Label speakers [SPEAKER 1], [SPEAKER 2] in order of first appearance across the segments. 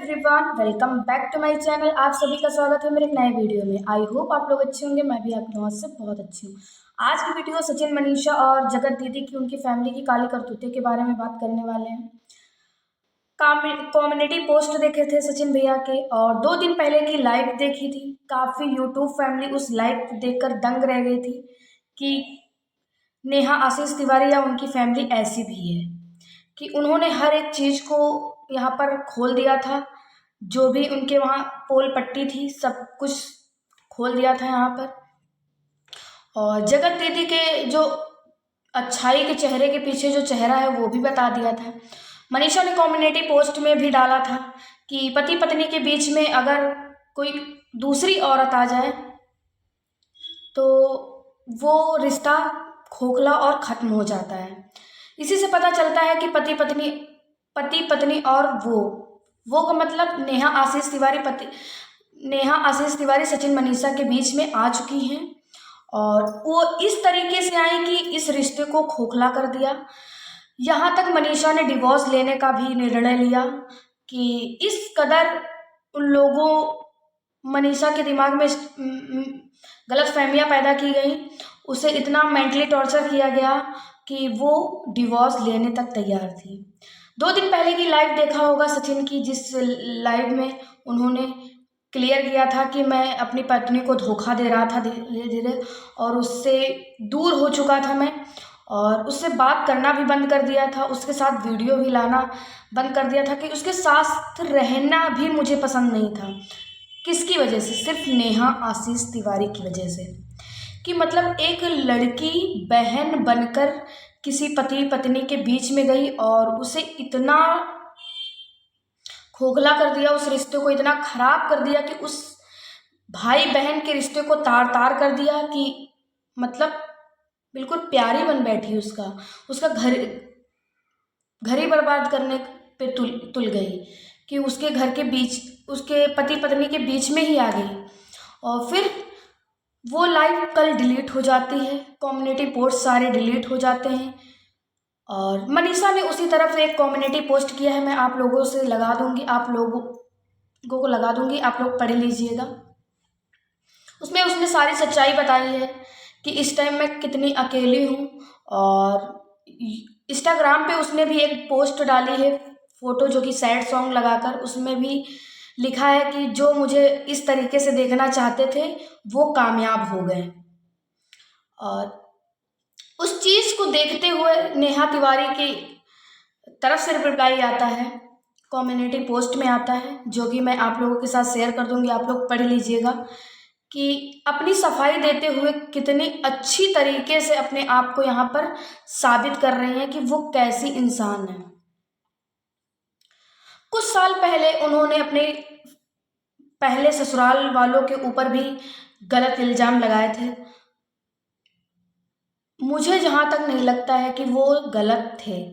[SPEAKER 1] Everyone, welcome back to my channel. आप सभी का स्वागत है मेरे एक नए वीडियो में। आई होप आप लोग अच्छे होंगे। मैं भी आपके वहाँ से बहुत अच्छी हूँ। आज की वीडियो सचिन, मनीषा और जगत दीदी की, उनकी फैमिली की काली करतूते के बारे में बात करने वाले हैं। कम्युनिटी पोस्ट देखे थे सचिन भैया के, और 2 दिन पहले की लाइव देखी थी। काफ़ी यूट्यूब फैमिली उस लाइव देखकर दंग रह गई थी कि नेहा आशीष तिवारी या उनकी फैमिली ऐसी भी है कि उन्होंने हर एक चीज़ को यहाँ पर खोल दिया था। जो भी उनके वहाँ पोल पट्टी थी सब कुछ खोल दिया था यहाँ पर। और जगत दीदी के जो अच्छाई के चेहरे के पीछे जो चेहरा है वो भी बता दिया था। मनीषा ने कम्युनिटी पोस्ट में भी डाला था कि पति पत्नी के बीच में अगर कोई दूसरी औरत आ जाए तो वो रिश्ता खोखला और ख़त्म हो जाता है। इसी से पता चलता है कि पति पत्नी और वो का मतलब नेहा आशीष तिवारी सचिन मनीषा के बीच में आ चुकी हैं। और वो इस तरीके से आई कि इस रिश्ते को खोखला कर दिया। यहाँ तक मनीषा ने डिवोर्स लेने का भी निर्णय लिया कि इस कदर उन लोगों मनीषा के दिमाग में गलत फहमियाँ पैदा की गई, उसे इतना मेंटली टॉर्चर किया गया कि वो डिवोर्स लेने तक तैयार थी। 2 दिन पहले की लाइव देखा होगा सचिन की, जिस लाइव में उन्होंने क्लियर किया था कि मैं अपनी पत्नी को धोखा दे रहा था धीरे धीरे, और उससे दूर हो चुका था मैं, और उससे बात करना भी बंद कर दिया था, उसके साथ वीडियो भी लाना बंद कर दिया था कि उसके साथ रहना भी मुझे पसंद नहीं था। किसकी वजह से? सिर्फ नेहा आशीष तिवारी की वजह से। कि मतलब एक लड़की बहन बनकर किसी पति पत्नी के बीच में गई और उसे इतना खोखला कर दिया, उस रिश्ते को इतना खराब कर दिया कि उस भाई बहन के रिश्ते को तार तार कर दिया कि मतलब बिल्कुल प्यारी बन बैठी उसका घर ही बर्बाद करने पे तुल गई कि उसके घर के बीच, उसके पति पत्नी के बीच में ही आ गई। और फिर वो लाइव कल डिलीट हो जाती है, कम्युनिटी पोस्ट सारे डिलीट हो जाते हैं। और मनीषा ने उसी तरफ से एक कम्युनिटी पोस्ट किया है, मैं आप लोगों से लगा दूंगी, आप लोगों को लगा दूंगी, आप लोग पढ़ लीजिएगा। उसमें उसने सारी सच्चाई बताई है कि इस टाइम मैं कितनी अकेली हूँ। और इंस्टाग्राम पे उसने भी एक पोस्ट डाली है, फोटो, जो कि सैड सॉन्ग लगाकर, उसमें भी लिखा है कि जो मुझे इस तरीके से देखना चाहते थे वो कामयाब हो गए। और उस चीज़ को देखते हुए नेहा तिवारी की तरफ से रिप्लाई आता है, कम्युनिटी पोस्ट में आता है, जो कि मैं आप लोगों के साथ शेयर कर दूंगी, आप लोग पढ़ लीजिएगा। कि अपनी सफाई देते हुए कितनी अच्छी तरीके से अपने आप को यहाँ पर साबित कर रही हैं कि वो कैसी इंसान है। कुछ साल पहले उन्होंने अपने पहले ससुराल वालों के ऊपर भी गलत इल्ज़ाम लगाए थे। मुझे जहाँ तक नहीं लगता है कि वो गलत थे,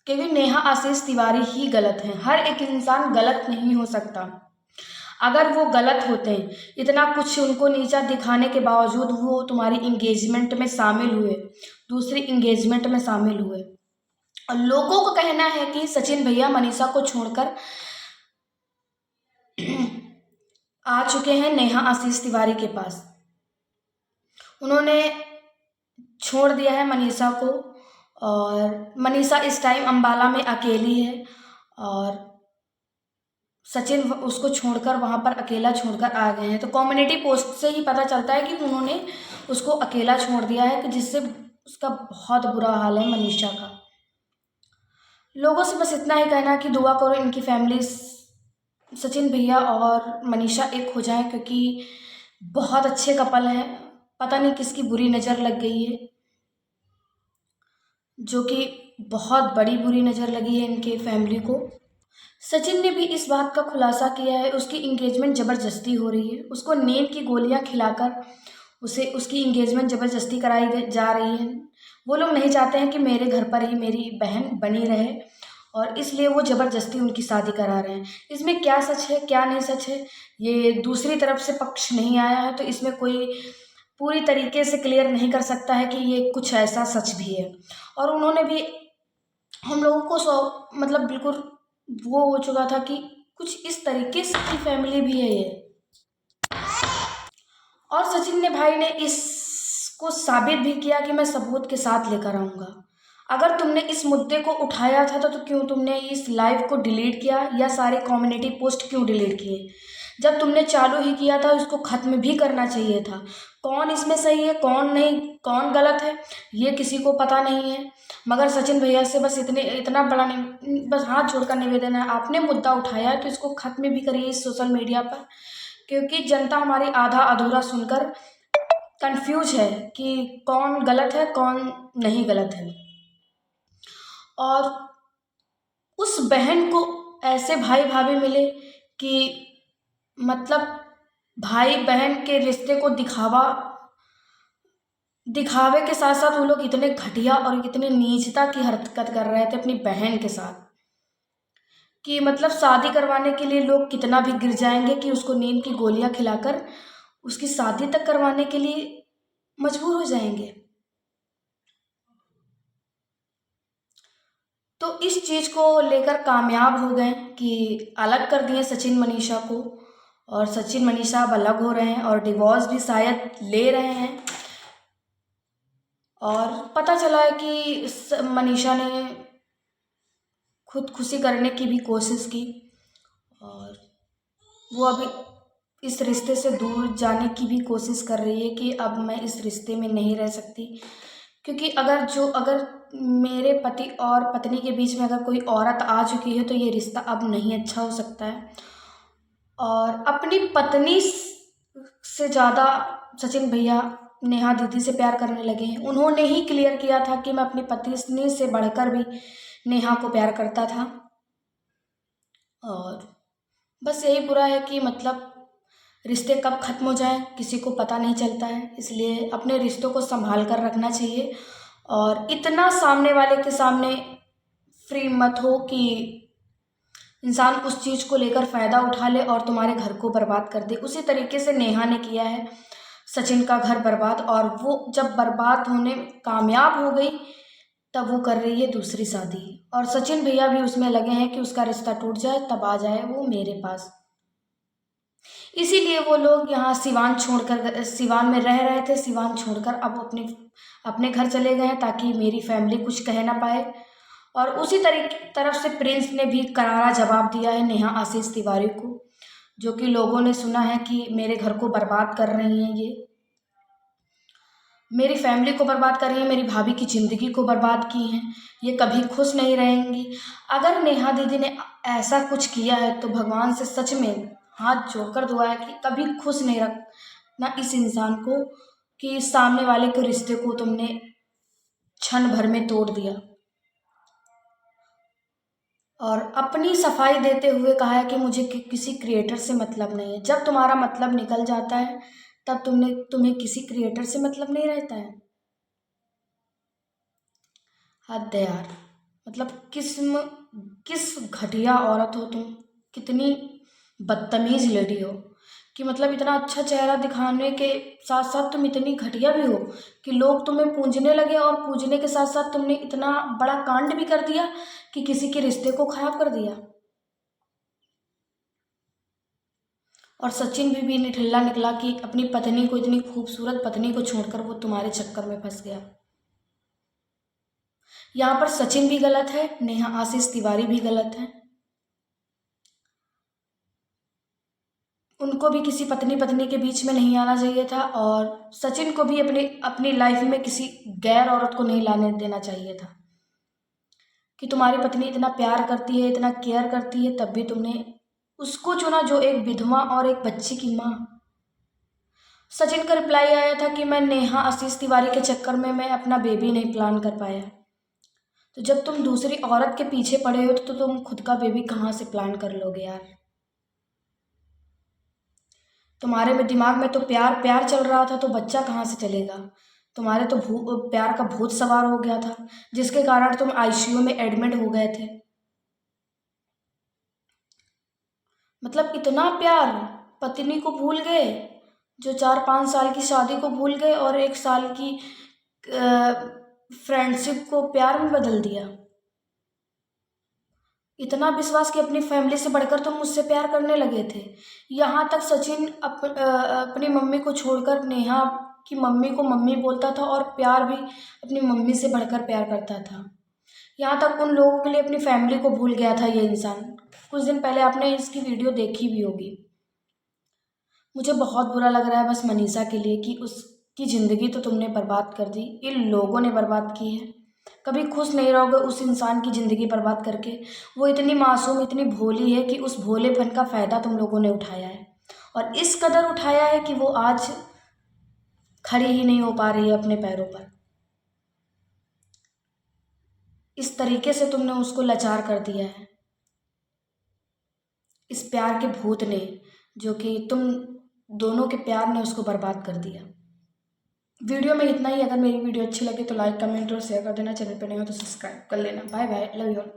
[SPEAKER 1] क्योंकि नेहा आशीष तिवारी ही गलत हैं। हर एक इंसान गलत नहीं हो सकता। अगर वो गलत होते, इतना कुछ उनको नीचा दिखाने के बावजूद वो तुम्हारी इंगेजमेंट में शामिल हुए, दूसरी इंगेजमेंट में शामिल हुए, और लोगों का कहना है कि सचिन भैया मनीषा को छोड़कर आ चुके हैं नेहा आशीष तिवारी के पास। उन्होंने छोड़ दिया है मनीषा को, और मनीषा इस टाइम अंबाला में अकेली है, और सचिन उसको छोड़कर वहाँ पर अकेला छोड़कर आ गए हैं। तो कम्युनिटी पोस्ट से ही पता चलता है कि उन्होंने उसको अकेला छोड़ दिया है, कि जिससे उसका बहुत बुरा हाल है मनीषा का। लोगों से बस इतना ही कहना है कि दुआ करो इनकी फैमिली, सचिन भैया और मनीषा एक हो जाए, क्योंकि बहुत अच्छे कपल हैं। पता नहीं किसकी बुरी नज़र लग गई है, जो कि बहुत बड़ी बुरी नज़र लगी है इनके फैमिली को। सचिन ने भी इस बात का खुलासा किया है, उसकी इंगेजमेंट ज़बरदस्ती हो रही है, उसको नींद की गोलियां खिलाकर उसकी इंगेजमेंट ज़बरदस्ती कराई जा रही है। वो लोग नहीं चाहते हैं कि मेरे घर पर ही मेरी बहन बनी रहे, और इसलिए वो ज़बरदस्ती उनकी शादी करा रहे हैं। इसमें क्या सच है क्या नहीं सच है, ये दूसरी तरफ से पक्ष नहीं आया है, तो इसमें कोई पूरी तरीके से क्लियर नहीं कर सकता है कि ये कुछ ऐसा सच भी है। और उन्होंने भी हम लोगों को मतलब बिल्कुल वो हो चुका था कि कुछ इस तरीके से की फैमिली भी है ये। और सचिन ने भाई ने इसको साबित भी किया कि मैं सबूत के साथ लेकर आऊँगा। अगर तुमने इस मुद्दे को उठाया था तो क्यों तुमने इस लाइव को डिलीट किया या सारे कम्युनिटी पोस्ट क्यों डिलीट किए? जब तुमने चालू ही किया था उसको ख़त्म भी करना चाहिए था। कौन इसमें सही है कौन नहीं, कौन गलत है, ये किसी को पता नहीं है। मगर सचिन भैया से बस इतना बड़ा नहीं, बस हाथ जोड़कर निवेदन है, आपने मुद्दा उठाया है तो इसको ख़त्म भी करिए इस सोशल मीडिया पर, क्योंकि जनता हमारी आधा अधूरा सुनकर कंफ्यूज है कि कौन गलत है कौन नहीं गलत है। और उस बहन को ऐसे भाई भाभी मिले कि मतलब भाई बहन के रिश्ते को दिखावे के साथ साथ वो लोग इतने घटिया और इतने नीचता की हरकत कर रहे थे अपनी बहन के साथ कि मतलब शादी करवाने के लिए लोग कितना भी गिर जाएंगे कि उसको नींद की गोलियां खिलाकर उसकी शादी तक करवाने के लिए मजबूर हो जाएंगे। तो इस चीज़ को लेकर कामयाब हो गए कि अलग कर दिए सचिन मनीषा को, और सचिन मनीषा अब अलग हो रहे हैं और डिवोर्स भी शायद ले रहे हैं। और पता चला है कि मनीषा ने खुदकुशी करने की भी कोशिश की और वो अभी इस रिश्ते से दूर जाने की भी कोशिश कर रही है कि अब मैं इस रिश्ते में नहीं रह सकती, क्योंकि अगर मेरे पति और पत्नी के बीच में अगर कोई औरत आ चुकी है तो ये रिश्ता अब नहीं अच्छा हो सकता है। और अपनी पत्नी से ज़्यादा सचिन भैया नेहा दीदी से प्यार करने लगे हैं। उन्होंने ही क्लियर किया था कि मैं अपनी पत्नी से बढ़कर भी नेहा को प्यार करता था। और बस यही बुरा है कि मतलब रिश्ते कब ख़त्म हो जाएं किसी को पता नहीं चलता है, इसलिए अपने रिश्तों को संभाल कर रखना चाहिए। और इतना सामने वाले के सामने फ्री मत हो कि इंसान उस चीज़ को लेकर फ़ायदा उठा ले और तुम्हारे घर को बर्बाद कर दे। उसी तरीके से नेहा ने किया है सचिन का घर बर्बाद, और वो जब बर्बाद होने कामयाब हो गई तब वो कर रही है दूसरी शादी। और सचिन भैया भी उसमें लगे हैं कि उसका रिश्ता टूट जाए तब आ जाए वो मेरे पास। इसीलिए वो लोग यहाँ सिवान में रह रहे थे, सिवान छोड़कर अब अपने अपने घर चले गए हैं ताकि मेरी फैमिली कुछ कह ना पाए। और उसी तरफ से प्रिंस ने भी करारा जवाब दिया है नेहा आशीष तिवारी को, जो कि लोगों ने सुना है कि मेरे घर को बर्बाद कर रही हैं, ये मेरी फैमिली को बर्बाद कर रही हैं, मेरी भाभी की ज़िंदगी को बर्बाद की हैं, ये कभी खुश नहीं रहेंगी। अगर नेहा दीदी ने ऐसा कुछ किया है तो भगवान से सच में हाथ जोड़कर दुआ है कि कभी खुश नहीं रखना इस इंसान को कि सामने वाले के रिश्ते को तुमने क्षण भर में तोड़ दिया। और अपनी सफाई देते हुए कहा है कि मुझे किसी क्रिएटर से मतलब नहीं है। जब तुम्हारा मतलब निकल जाता है तब तुम्हें किसी क्रिएटर से मतलब नहीं रहता है। हद है यार, मतलब किस घटिया औरत हो तुम, कितनी बदतमीज लेडी हो कि मतलब इतना अच्छा चेहरा दिखाने के साथ साथ तुम इतनी घटिया भी हो कि लोग तुम्हें पूजने लगे, और पूजने के साथ साथ तुमने इतना बड़ा कांड भी कर दिया कि किसी के रिश्ते को खराब कर दिया। और सचिन भी निठल्ला निकला कि अपनी पत्नी को, इतनी खूबसूरत पत्नी को छोड़कर वो तुम्हारे चक्कर में फंस गया। यहाँ पर सचिन भी गलत है, नेहा आशीष तिवारी भी गलत है। उनको भी किसी पत्नी के बीच में नहीं आना चाहिए था, और सचिन को भी अपनी लाइफ में किसी गैर औरत को नहीं लाने देना चाहिए था। कि तुम्हारी पत्नी इतना प्यार करती है, इतना केयर करती है, तब भी तुमने उसको चुना जो एक विधवा और एक बच्ची की माँ। सचिन का रिप्लाई आया था कि मैं नेहा आशीष तिवारी के चक्कर में मैं अपना बेबी नहीं प्लान कर पाया। तो जब तुम दूसरी औरत के पीछे पड़े हो तो तुम खुद का बेबी कहाँ से प्लान कर लोगे यार। तुम्हारे में दिमाग में तो प्यार प्यार चल रहा था, तो बच्चा कहाँ से चलेगा। तुम्हारे तो प्यार का भूत सवार हो गया था, जिसके कारण तुम आईसीयू में एडमिट हो गए थे। मतलब इतना प्यार, पत्नी को भूल गए, जो 4-5 साल की शादी को भूल गए और 1 साल की फ्रेंडशिप को प्यार में बदल दिया। इतना विश्वास कि अपनी फैमिली से बढ़कर तुम मुझसे प्यार करने लगे थे। यहाँ तक सचिन अपनी मम्मी को छोड़कर नेहा की मम्मी को मम्मी बोलता था और प्यार भी अपनी मम्मी से बढ़कर प्यार करता था। यहाँ तक उन लोगों के लिए अपनी फैमिली को भूल गया था ये इंसान। कुछ दिन पहले आपने इसकी वीडियो देखी भी होगी। मुझे बहुत बुरा लग रहा है बस मनीषा के लिए कि उसकी ज़िंदगी तो तुमने बर्बाद कर दी, इन लोगों ने बर्बाद की है। कभी खुश नहीं रहोगे उस इंसान की ज़िंदगी बर्बाद करके। वो इतनी मासूम, इतनी भोली है कि उस भोलेपन का फ़ायदा तुम लोगों ने उठाया है, और इस कदर उठाया है कि वो आज खड़ी ही नहीं हो पा रही है अपने पैरों पर। इस तरीके से तुमने उसको लाचार कर दिया है, इस प्यार के भूत ने, जो कि तुम दोनों के प्यार ने उसको बर्बाद कर दिया। वीडियो में इतना ही। अगर मेरी वीडियो अच्छी लगे तो लाइक, कमेंट और शेयर कर देना। चैनल पर नहीं हो तो सब्सक्राइब कर लेना। Bye bye, love you all.